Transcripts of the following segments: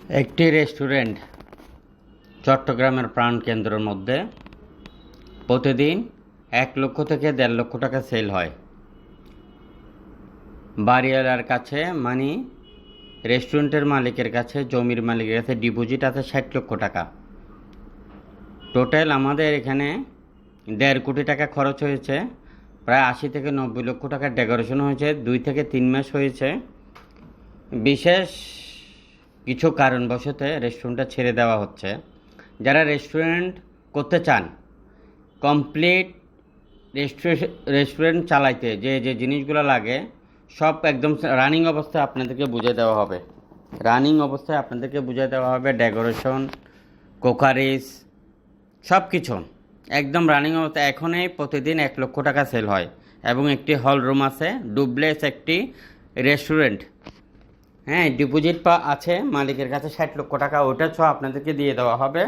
একটি রেস্টুরেন্ট চট্টগ্রামের প্রাণকেন্দ্রের মধ্যে প্রতিদিন ১ লক্ষ থেকে ১.৫ লক্ষ টাকা সেল হয়। বাড়িওয়ালার কাছে রেস্টুরেন্টের মালিকের কাছে, জমির মালিকের কাছে ডিপোজিট আছে ৬০ লক্ষ টাকা। টোটাল আমাদের এখানে ১.৫ কোটি টাকা খরচ হয়েছে। প্রায় ৮০ থেকে ৯০ লক্ষ টাকার ডেকোরেশন হয়েছে। ২ থেকে ৩ মাস হয়েছে। বিশেষ কিছু কারণবশত রেস্টুরেন্টটা ছেড়ে দেওয়া হচ্ছে। যারা রেস্টুরেন্ট করতে চান, কমপ্লিট রেস্টুরেন্ট চালাইতে যে জিনিসগুলো লাগে সব একদম রানিং অবস্থায় আপনাদেরকে বুঝিয়ে দেওয়া হবে। ডেকোরেশন, কোকারিস, সব কিছু একদম রানিং অবস্থায়। এখনই প্রতিদিন ১ লক্ষ টাকা সেল হয় এবং একটি হল রুম আছে, ডুপ্লেক্স একটি রেস্টুরেন্ট। হ্যাঁ, ডিপোজিট আছে মালিকের কাছে ৬০ লক্ষ টাকা। ওটা সহ আপনাদেরকে দিয়ে দেওয়া হবে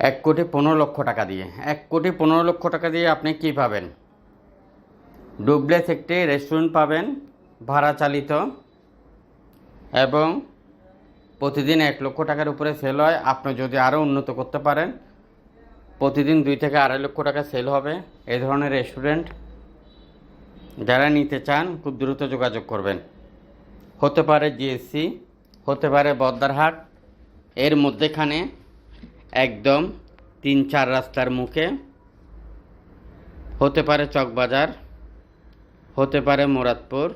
১,১৫,০০,০০০ টাকা দিয়ে। ১,১৫,০০,০০০ টাকা দিয়ে আপনি কি পাবেন? ডুপ্লেক্স একটি রেস্টুরেন্ট পাবেন, ভাড়া চালিত, এবং প্রতিদিন ১ লক্ষ টাকার উপরে সেল হয়। আপনি যদি আরও উন্নত করতে পারেন, প্রতিদিন ২ থেকে ২.৫ লক্ষ টাকা সেল হবে। এই ধরনের রেস্টুরেন্ট যারা নিতে চান খুব দ্রুত যোগাযোগ করবেন। হতে পারে জিএসসি, হতে পারে বদ্দারহাট, এর মধ্যেখানে একদম ৩-৪ রাস্তার মুখে, হতে পারে চকবাজার, হতে পারে মুরাদপুর,